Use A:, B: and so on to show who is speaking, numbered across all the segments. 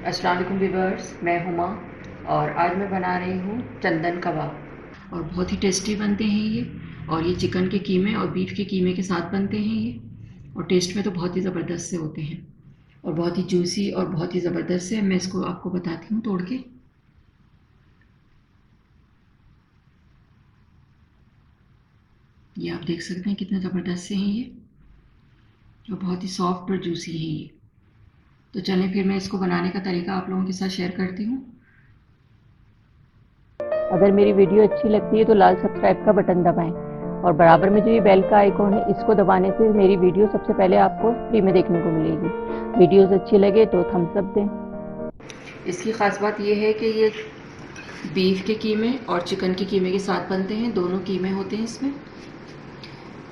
A: अस्सलाम वालेकुम व्यूअर्स, मैं हुमा और आज मैं बना रही हूँ चंदन कबाब और बहुत ही टेस्टी बनते हैं ये। और ये चिकन के कीमे और बीफ के कीमे के साथ बनते हैं ये, और टेस्ट में तो बहुत ही ज़बरदस्त से होते हैं और बहुत ही जूसी और बहुत ही ज़बरदस्त से। मैं इसको आपको बताती हूँ तोड़ के। ये आप देख सकते हैं कितने ज़बरदस्त से हैं ये, और बहुत ही सॉफ्ट और जूसी हैं ये। तो चलें फिर मैं इसको बनाने का तरीका आप लोगों के साथ शेयर करती हूँ।
B: अगर मेरी वीडियो अच्छी लगती है तो लाल सब्सक्राइब का बटन दबाएं और बराबर में जो ये बेल का आइकॉन है इसको दबाने से मेरी वीडियो सबसे पहले आपको फ्री में देखने को मिलेगी। वीडियोस अच्छी लगे तो थम्स अप दें।
A: इसकी ख़ास बात ये है कि ये बीफ के कीमे और चिकन के कीमे के साथ बनते हैं, दोनों कीमे होते हैं इसमें।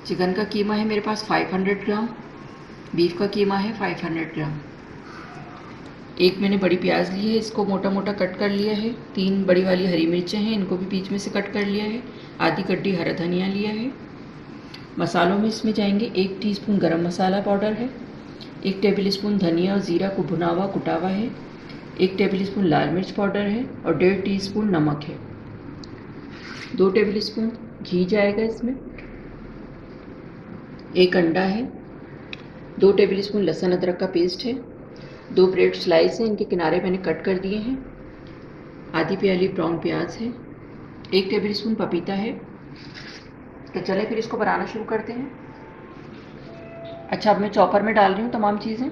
A: चिकन का कीमा है मेरे पास 500 ग्राम, बीफ का कीमा है 500 ग्राम। एक मैंने बड़ी प्याज ली है, इसको मोटा मोटा कट कर लिया है। 3 बड़ी वाली हरी मिर्चें हैं, इनको भी बीच में से कट कर लिया है। आधी कट्टी हरा धनिया लिया है। मसालों में इसमें जाएंगे 1 टीस्पून गरम मसाला पाउडर है, 1 टेबल स्पून धनिया और ज़ीरा को भुना हुआ कुटा हुआ है, 1 टेबल स्पून लाल मिर्च पाउडर है और 1.5 टीस्पून नमक है। 2 टेबल स्पून घी जाएगा इसमें। 1 अंडा है। 2 टेबल स्पून लहसुन अदरक का पेस्ट है। 2 ब्रेड स्लाइस हैं, इनके किनारे मैंने कट कर दिए हैं। आधी प्याली ब्राउन प्याज है। 1 टेबल स्पून पपीता है। तो चले फिर इसको बनाना शुरू करते हैं। अच्छा, अब मैं चॉपर में डाल रही हूँ तमाम चीज़ें।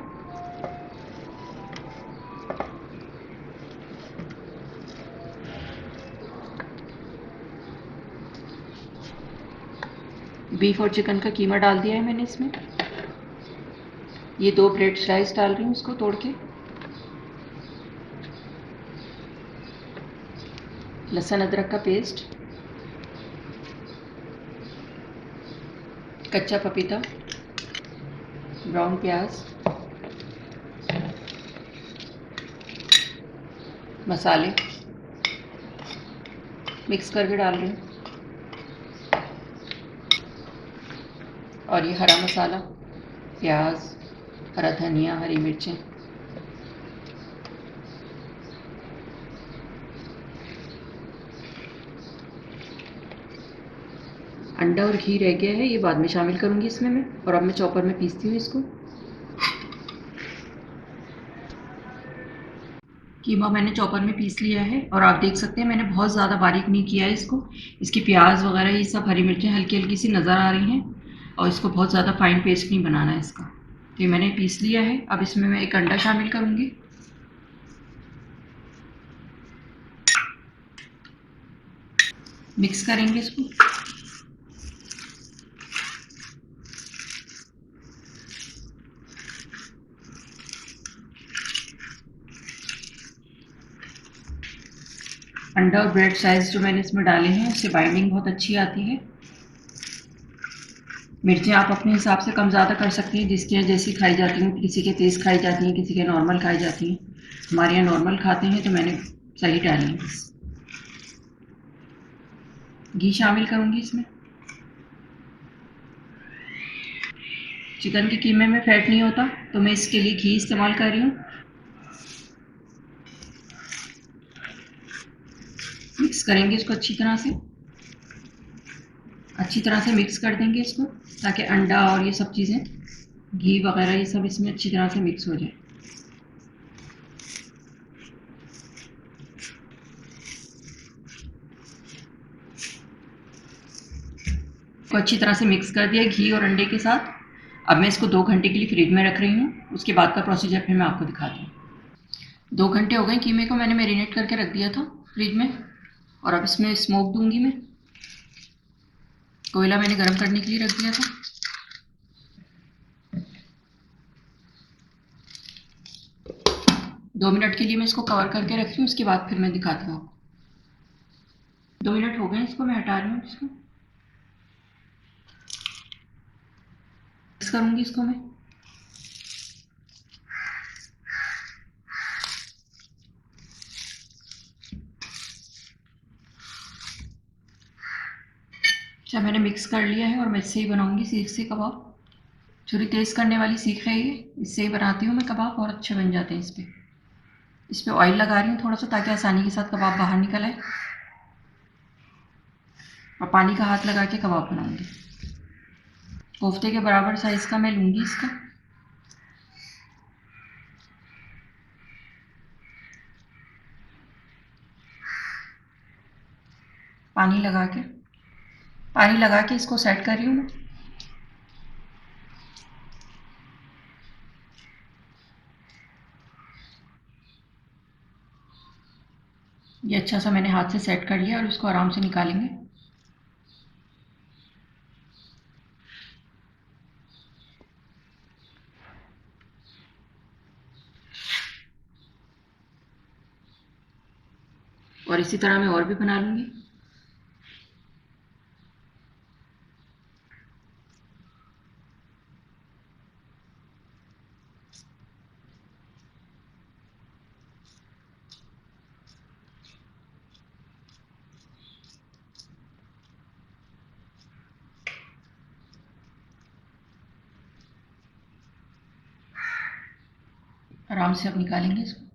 A: बीफ और चिकन का कीमा डाल दिया है मैंने इसमें। ये 2 ब्रेड स्लाइस डाल रही हूँ इसको तोड़ के। लहसुन अदरक का पेस्ट, कच्चा पपीता, ब्राउन प्याज, मसाले मिक्स करके डाल रही हूँ। और ये हरा मसाला, प्याज, हरा धनिया, हरी मिर्चें। अंडा और घी रह गया है, ये बाद में शामिल करूँगी इसमें मैं। और अब मैं चॉपर में पीसती हूँ इसको। कीमा मैंने चॉपर में पीस लिया है और आप देख सकते हैं मैंने बहुत ज़्यादा बारीक नहीं किया है इसको। इसकी प्याज वगैरह ये सब हरी मिर्चें हल्की हल्की सी नज़र आ रही हैं, और इसको बहुत ज़्यादा फाइन पेस्ट नहीं बनाना है इसका। तो ये मैंने पीस लिया है। अब इसमें मैं 1 अंडा शामिल करूँगी। मिक्स करेंगे इसको। अंडा और ब्रेड साइज जो मैंने इसमें डाले हैं उससे बाइंडिंग बहुत अच्छी आती है। मिर्चें आप अपने हिसाब से कम ज़्यादा कर सकती हैं, जिसके यहाँ जैसी खाई जाती हैं। किसी के तेज़ खाई जाती हैं, किसी के नॉर्मल खाई जाती हैं। हमारे यहाँ नॉर्मल खाते हैं तो मैंने सही डाली है बस। घी शामिल करूँगी इसमें। चिकन के कीमे में फैट नहीं होता तो मैं इसके लिए घी इस्तेमाल कर रही हूँ। मिक्स करेंगे इसको अच्छी तरह से मिक्स कर देंगे इसको, ताकि अंडा और ये सब चीज़ें, घी वगैरह ये सब इसमें अच्छी तरह से मिक्स हो जाए। को अच्छी तरह से मिक्स कर दिया घी और अंडे के साथ। अब मैं इसको 2 घंटे के लिए फ्रिज में रख रही हूँ। उसके बाद का प्रोसीजर फिर मैं आपको दिखाती हूँ। 2 घंटे हो गए कीमे को मैंने मैरिनेट करके रख दिया था फ्रिज में। और अब इसमें स्मोक दूंगी मैं। कोयला मैंने गर्म करने के लिए रख दिया था। 2 मिनट के लिए मैं इसको कवर करके रखती हूँ, उसके बाद फिर मैं दिखाती हूँ आपको। 2 मिनट हो गए इसको, मैं हटा रही हूँ इसको। मिक्स करूँगी इसको मैं। अच्छा, मैंने मिक्स कर लिया है और मैं इससे ही बनाऊँगी सीख से कबाब। थोड़ी तेज़ करने वाली सीख है ये, इससे ही बनाती हूँ मैं कबाब और अच्छे बन जाते हैं इस पर। इसमें ऑयल लगा रही हूँ थोड़ा सा, ताकि आसानी के साथ कबाब बाहर निकल आए। और पानी का हाथ लगा के कबाब बनाऊंगी। कोफ्ते के बराबर साइज़ का मैं लूँगी इसका। पानी लगा के इसको सेट कर रही हूँ मैं। ये अच्छा सा मैंने हाथ से सेट कर लिया और इसको आराम से निकालेंगे। और इसी तरह मैं और भी बना लूँगी। आराम से अब निकालेंगे इसको।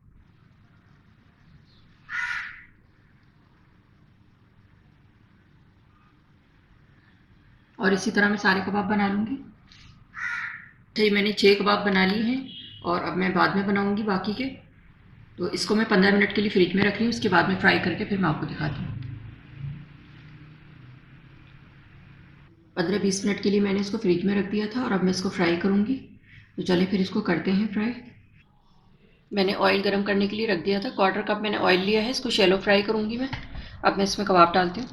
A: और इसी तरह मैं सारे कबाब बना लूँगी। तो ये मैंने 6 कबाब बना लिए हैं और अब मैं बाद में बनाऊँगी बाकी के। तो इसको मैं 15 मिनट के लिए फ्रिज में रख रही हूँ, उसके बाद में फ्राई करके फिर मैं आपको दिखाती हूँ। 15-20 मिनट के लिए मैंने इसको फ्रिज में रख दिया था और अब मैं इसको फ्राई करूँगी। तो चलिए फिर इसको करते हैं फ्राई। मैंने ऑयल गर्म करने के लिए रख दिया था, 1/4 कप मैंने ऑयल लिया है, इसको शैलो फ्राई करूँगी मैं। अब मैं इसमें कबाब डालती हूँ।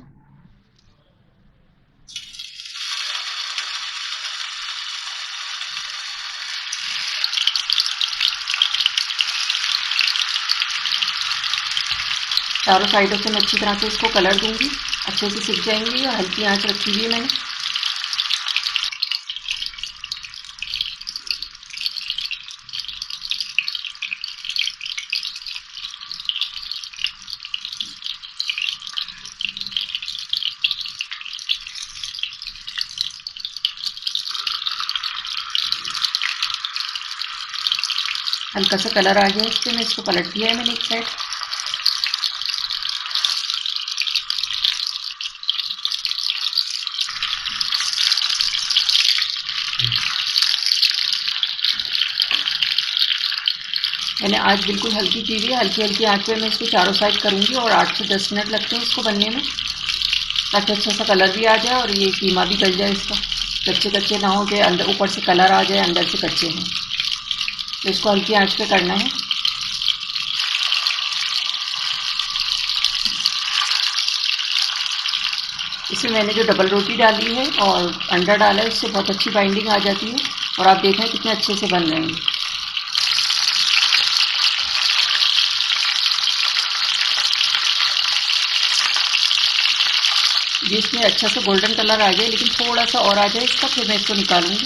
A: चारों साइडों से मैं अच्छी तरह से इसको कलर दूंगी, अच्छे से सिक जाएंगे और हल्की आंच रखी हुई है मैंने। हल्का सा कलर आ गया इस पर, मैं इसको पलट दिया है मैंने एक साइड। मैंने आज बिल्कुल हल्की की हुई है, हल्की हल्की आंच पे मैं इसको चारों साइड करूँगी और 8 से 10 मिनट लगते हैं इसको बनने में, ताकि अच्छा सा कलर भी आ जाए और ये कीमा भी गल जाए इसका। कच्चे कच्चे ना हो के अंदर ऊपर से कलर आ जाए, अंदर से कच्चे हैं। तो इसको हल्की आंच पे करना है। इसमें मैंने जो डबल रोटी डाली है और अंडा डाला है, उससे बहुत अच्छी बाइंडिंग आ जाती है और आप देखें कितने अच्छे से बन रहे हैं। ये इसमें अच्छा सा गोल्डन कलर आ जाए, लेकिन थोड़ा सा और आ जाए इसका, फिर मैं इसको निकालूंगी।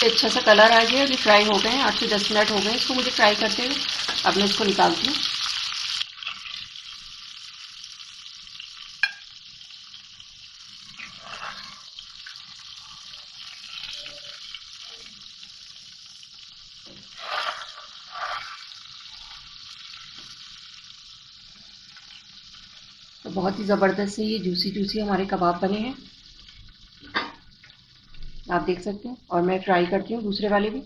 A: अच्छा सा कलर आ गया, अभी फ्राई हो गए हैं, 8 से 10 मिनट हो गए इसको मुझे फ्राई करते हुए। अब मैं इसको निकालती हूँ। तो बहुत ही ज़बरदस्त से ये जूसी जूसी हमारे कबाब बने हैं, आप देख सकते हैं। और मैं फ्राई करती हूँ दूसरे वाले भी।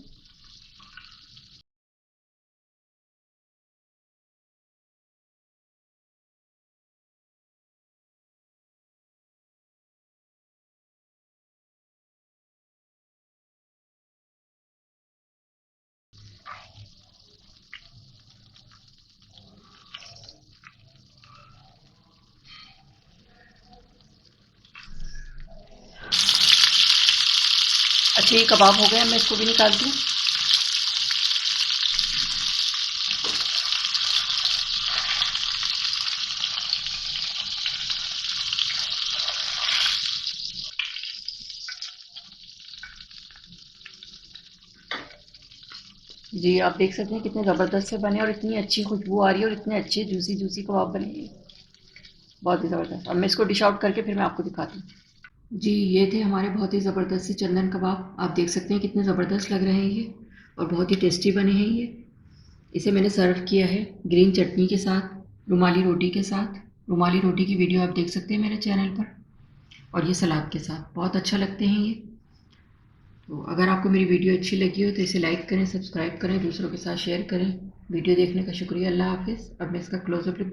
A: अच्छे ये कबाब हो गए, मैं इसको भी निकालती हूँ। जी आप देख सकते हैं कितने ज़बरदस्त से बने और इतनी अच्छी खुशबू आ रही है और इतने अच्छे जूसी जूसी कबाब बने हैं, बहुत ही ज़बरदस्त। अब मैं इसको डिश आउट करके फिर मैं आपको दिखाती हूँ। जी, ये थे हमारे बहुत ही ज़बरदस्त से चंदन कबाब। आप देख सकते हैं कितने ज़बरदस्त लग रहे हैं ये, और बहुत ही टेस्टी बने हैं ये। इसे मैंने सर्व किया है ग्रीन चटनी के साथ, रुमाली रोटी के साथ। रुमाली रोटी की वीडियो आप देख सकते हैं मेरे चैनल पर, और ये सलाद के साथ बहुत अच्छा लगते हैं ये। तो अगर आपको मेरी वीडियो अच्छी लगी हो तो इसे लाइक करें, सब्सक्राइब करें, दूसरों के साथ शेयर करें। वीडियो देखने का शुक्रिया। अल्लाह हाफिज़। अब मैं इसका क्लोजअप लुक